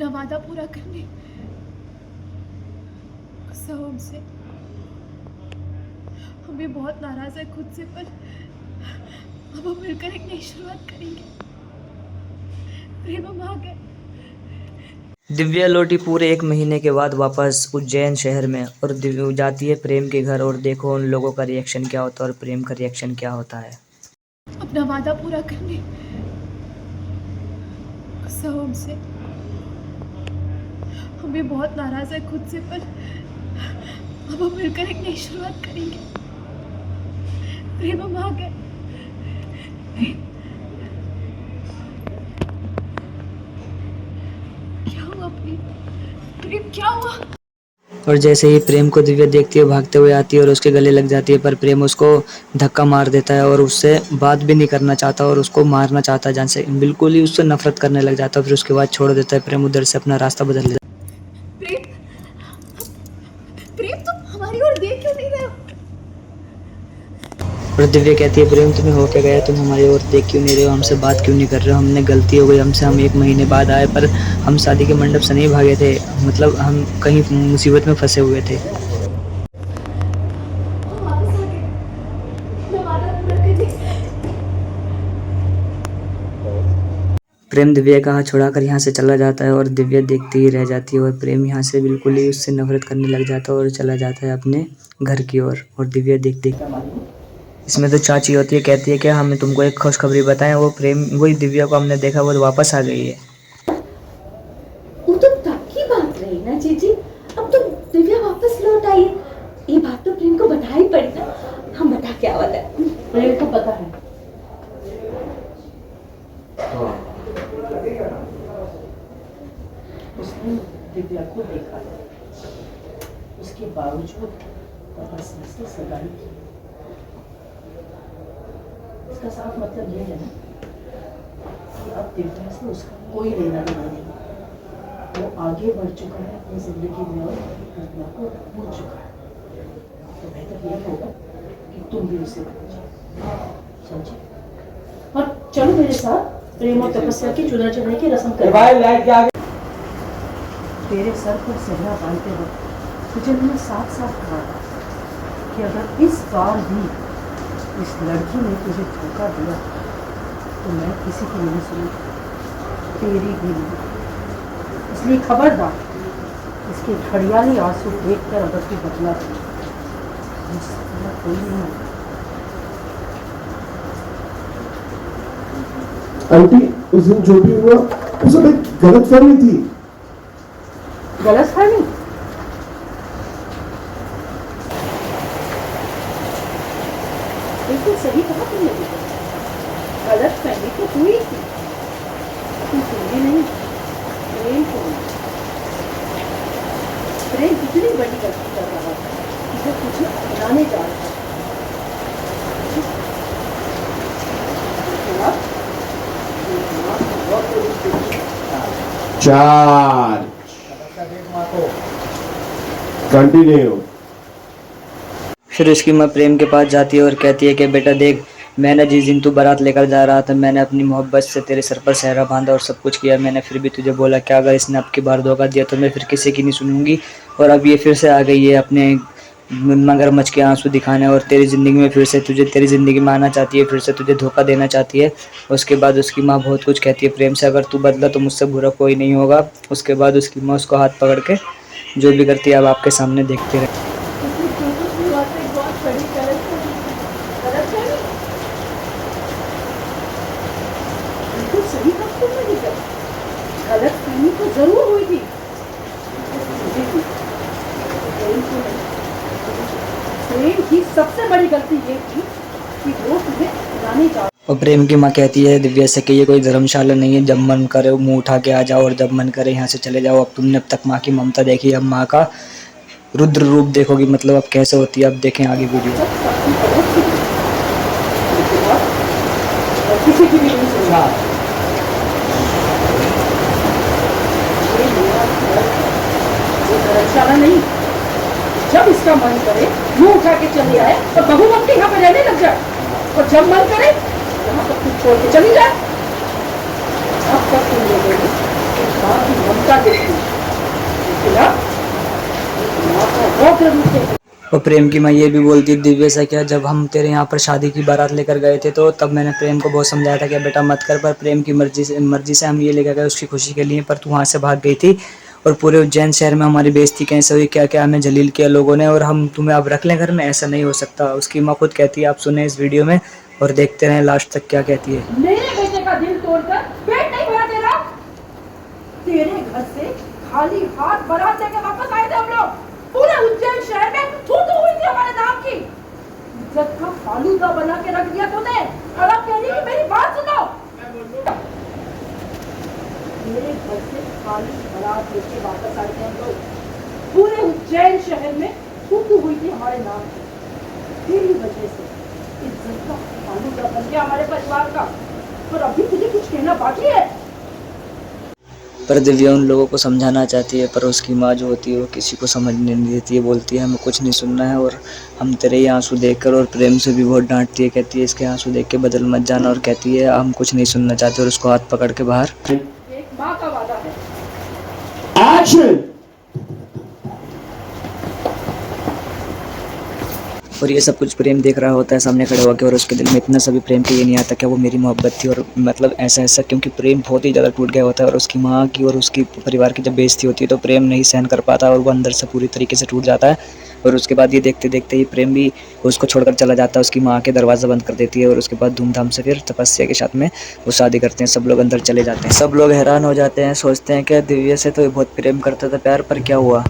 अपना वादा पूरा करने गुस्सा हो हमसे। हम भी बहुत नाराज है खुद से, पर अब हम मिलकर एक नई शुरुआत करेंगे। प्रेम हम आ गए। दिव्या लौटी पूरे 1 महीने के बाद वापस उज्जैन शहर में और दिव्या जाती है प्रेम के घर और देखो उन लोगों का रिएक्शन क्या होता है और प्रेम का रिएक्शन क्या होता है। अपना वादा पूरा करने गुस्सा हो हमसे। हम भी बहुत नाराज है खुद से, पर अब हम मिलकर एक नई शुरुआत करेंगे। प्रेम हम आ गए। क्या हुआ प्रेम? प्रेम क्या हुआ? और जैसे ही प्रेम को दिव्या देखती है भागते हुए आती है और उसके गले लग जाती है, पर प्रेम उसको धक्का मार देता है और उससे बात भी नहीं करना चाहता और उसको मारना चाहता है जान से, बिल्कुल ही उससे नफरत करने लग जाता है। फिर उसके बाद छोड़ देता है प्रेम, उधर से अपना रास्ता बदल लेता प्रेम, प्रेम तुम हमारी ओर देख क्यों नहीं रहे हो? है। और दिव्या कहती है प्रेम तुम्हें हो क्या गया, तुम हमारी ओर देख क्यों नहीं रहे हो, हमसे बात क्यों नहीं कर रहे हो, हमने गलती हो गई हमसे, हम 1 महीने बाद आए पर हम शादी के मंडप से नहीं भागे थे, मतलब हम कहीं मुसीबत में फंसे हुए थे। हम वापस आ गए। अपना वादा पूरा करने। प्रेम दिव्या का हाथ छुड़ाकर यहाँ से चला जाता है और दिव्या देखती ही रह जाती है और प्रेम यहाँ से बिल्कुल ही उससे नफरत करने लग जाता है और चला जाता है अपने घर की ओर। और दिव्या देख देख इसमें तो चाची होती है, कहती है कि हमें तुमको एक खुशखबरी बताएं, वो प्रेम वही दिव्या को हमने देखा वो वापस आ गई है। वो तो तब की बात रही ना जीजी, अब तो दिव्या वापस लौट आई है। ये बात तो प्रेम को बता ही पड़ी ना। हम बता क्या बात है, प्रेम को पता है। उसने दिव्या को देखा, उसके बावजूद तपस्या से सगाई की। इसका साफ मतलब ये है ना कि अब दिव्या से उसका कोई लेना देना नहीं। वो आगे बढ़ चुका है अपनी जिंदगी में और दिव्या को भूल चुका है। तो बेहतर यही होगा कि तुम भी उसे भूल जाओ, समझे? और चलो मेरे साथ प्रेम और तपस्या की चुना चढ़ाई की रस्म करें। तेरे सर पर सेहरा बांधते वक्त तुझे मैंने साफ साफ कहा था कि अगर इस बार भी इस लड़की ने तुझे धोखा दिया तो मैं किसी की नहीं सुनूंगी, तेरी भी नहीं। इसलिए खबरदार, इसके घड़ियाली आंसू देखकर अगर तू बदला कोई नहीं होगा। आंटी, उस दिन जो भी हुआ वो सब एक गलतफहमी थी। गलतफहमी? बिल्कुल सही कहा तुमने। गलतफहमी तो हुई थी, तुम सुनिए नहीं। प्रेम को प्रेम इतनी बड़ी गलती कर रहा था कि वो तुझे अपनाने जा रहा था। चार कंटिन्यू। फिर उसकी माँ प्रेम के पास जाती है और कहती है कि बेटा देख, मैंने जिस दिन तू बारात लेकर जा रहा था मैंने अपनी मोहब्बत से तेरे सर पर सेहरा बांधा और सब कुछ किया मैंने, फिर भी तुझे बोला कि अगर इसने अब की बार धोखा दिया तो मैं फिर किसी की नहीं सुनूंगी। और अब ये फिर से आ गई है अपने मगरमच्छ के आंसू दिखाने और तेरी ज़िंदगी में फिर से तुझे तेरी ज़िंदगी में आना चाहती है, फिर से तुझे धोखा देना चाहती है। उसके बाद उसकी माँ बहुत कुछ कहती है प्रेम से, अगर तू बदला तो मुझसे बुरा कोई नहीं होगा। उसके बाद उसकी माँ उसको हाथ पकड़ के जो भी करती है अब आपके सामने देखते रहे। बहुत बड़ी गलतफहमी। बिल्कुल सही बात तुमने की। गलतफहमी तो जरूर हुई थी। प्रेम की सबसे बड़ी गलती ये थी कि वो तुम्हें अपनाने जा। और प्रेम की माँ कहती है दिव्या से कि ये कोई धर्मशाला नहीं है, जब मन करे मुंह उठा के आ जाओ और जब मन करे यहाँ से चले जाओ। अब तुमने अब तक माँ की ममता देखी, अब माँ का रुद्र रूप देखोगी, मतलब अब कैसे होती है। अब देखें आगे वीडियो। किसी की भी नहीं सुना। धर्मशाला नहीं, जब इसका मन करे मुंह उठा के चले आए और बहुमत यहाँ पे रहने लग जाए, और जब मन करे यहाँ पर कुछ छोड़ के चली जाए। अब तक तुम लोगों ने बेटा देखना, लेकिन अब माँ का वो कर मुझे। और प्रेम की माँ ये भी बोलती दिव्य से क्या, जब हम तेरे यहाँ पर शादी की बारात लेकर गए थे तो तब मैंने प्रेम को बहुत समझाया था कि बेटा मत कर, पर प्रेम की मर्जी से हम ये लेकर गए उसकी खुशी के लिए, पर तू वहाँ से भाग गई थी और पूरे उज्जैन शहर में हमारी बेइज्जती कैसे हुई, क्या क्या हमें जलील किया लोगों ने, और हम तुम्हें अब रख लें घर में, ऐसा नहीं हो सकता। उसकी माँ खुद कहती है, आप सुने इस वीडियो में और देखते रहें लास्ट तक क्या कहती है। मेरे बेटे का दिल तोड़कर पेट नहीं भरा तेरा। तेरे घर से खाली हाथ बारात लेके वापस आए थे हम लोग। पूरे उज्जैन शहर में थू थू हुई थी हमारे नाम की। इज्जत का फालूदा बना के रख दिया तूने। और अब कह रही है मेरी बात सुनो। मेरे घर से खाली बारात लेके वापस आए थे हम लोग। पूरे उज्जैन शहर में थू थू हुई थी हमारे नाम की। तेरी वजह से इज्जत का फालूदा बन गया हमारे परिवार का। और अभी तुझे कुछ कहना बाकी है? पर दिव्या उन लोगों को समझाना चाहती है, पर उसकी माँ जो होती है वो किसी को समझने नहीं देती है, बोलती है हमें कुछ नहीं सुनना है, और हम तेरे ये आंसू देखकर, और प्रेम से भी बहुत डांटती है, कहती है इसके आंसू देख के बदल मत जाना, और कहती है हम कुछ नहीं सुनना चाहते, और उसको हाथ पकड़ के बाहर। एक माँ का वादा है। Action! और ये सब कुछ प्रेम देख रहा होता है सामने खड़े होकर, और उसके दिल में इतना सभी प्रेम के ये नहीं आता क्या वो मेरी मोहब्बत थी, और मतलब ऐसा क्योंकि प्रेम बहुत ही ज़्यादा टूट गया होता है, और उसकी माँ की और उसकी परिवार की जब बेइज्जती होती है तो प्रेम नहीं सहन कर पाता और वो अंदर से पूरी तरीके से टूट जाता है। और उसके बाद ये देखते देखते ही प्रेम भी उसको छोड़कर चला जाता है, उसकी माँ के दरवाज़ा बंद कर देती है, और उसके बाद धूमधाम से फिर तपस्या के साथ में वो शादी करते हैं। सब लोग अंदर चले जाते हैं, सब लोग हैरान हो जाते हैं, सोचते हैं कि दिव्या से तो ये बहुत प्रेम करता था प्यार, पर क्या हुआ।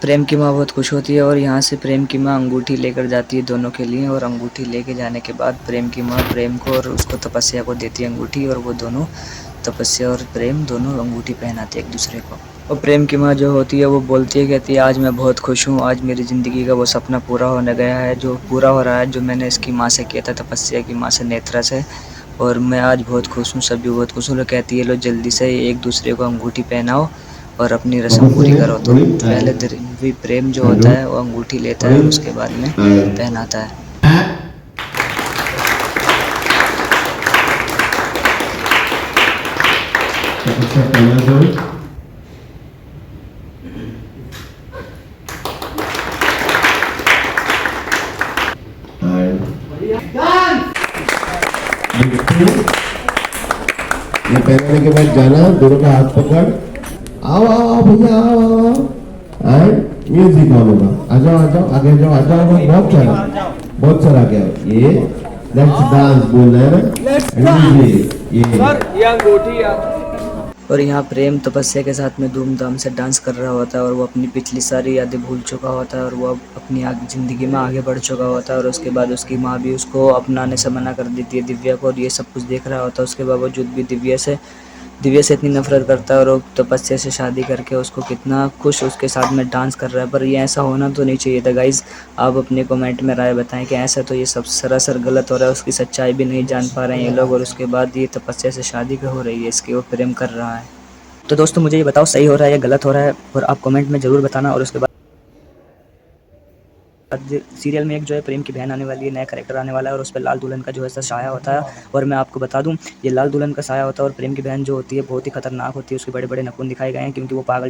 प्रेम की माँ बहुत खुश होती है और यहाँ से प्रेम की माँ अंगूठी लेकर जाती है दोनों के लिए, और अंगूठी लेके जाने के बाद प्रेम की माँ प्रेम को और उसको तपस्या को देती है अंगूठी, और वो दोनों तपस्या और प्रेम दोनों अंगूठी पहनाते एक दूसरे को। और प्रेम की माँ जो होती है वो बोलती है, कहती है आज मैं बहुत खुश हूँ, आज मेरी ज़िंदगी का वो सपना पूरा होने गया है, जो पूरा हो रहा है जो मैंने इसकी माँ से किया था, तपस्या की माँ से, नेत्रा से, और मैं आज बहुत खुश हूँ, सभी बहुत खुश हूँ। कहती है लो जल्दी से एक दूसरे को अंगूठी पहनाओ और अपनी रस्म पूरी करो। तो पहले भी प्रेम जो होता है वो अंगूठी लेता है और उसके बाद में पहनाता है। ये पहनाने के बाद जाना, दोनों का हाथ पकड़, आओ आओ आओ भैया आओ आओ आओ, एंड म्यूजिक ऑन होगा। आ जाओ आगे जाओ, आ जाओ, बहुत सारा आगे आओ। ये लेट्स डांस बोलना है ना, ये अंगूठी। और यहाँ प्रेम तपस्या के साथ में धूमधाम से डांस कर रहा होता है, और वो अपनी पिछली सारी यादें भूल चुका होता है, और वो अब अपनी ज़िंदगी में आगे बढ़ चुका होता है। और उसके बाद उसकी माँ भी उसको अपनाने से मना कर देती है दिव्या को, और ये सब कुछ देख रहा होता है। उसके बावजूद भी दिव्या से इतनी नफरत करता है, और वो तपस्या से शादी करके उसको कितना खुश उसके साथ में डांस कर रहा है। पर ये ऐसा होना तो नहीं चाहिए था गाइज़। आप अपने कमेंट में राय बताएं कि ऐसा तो ये सब सरासर गलत हो रहा है, उसकी सच्चाई भी नहीं जान पा रहे हैं ये लोग, और उसके बाद ये तपस्या से शादी हो रही है इसकी, वो प्रेम कर रहा है। तो दोस्तों मुझे ये बताओ सही हो रहा है या गलत हो रहा है, और आप कमेंट में ज़रूर बताना। और उसके बाद सीरियल में एक जो है प्रेम की बहन आने वाली है, नया कैरेक्टर आने वाला है, और उस पर लाल दुल्हन का जो है साया होता है। और मैं आपको बता दूं ये लाल दुल्हन का साया होता है, और प्रेम की बहन जो होती है बहुत ही खतरनाक होती है, उसके बड़े बड़े नखून दिखाए गए हैं क्योंकि वो पागल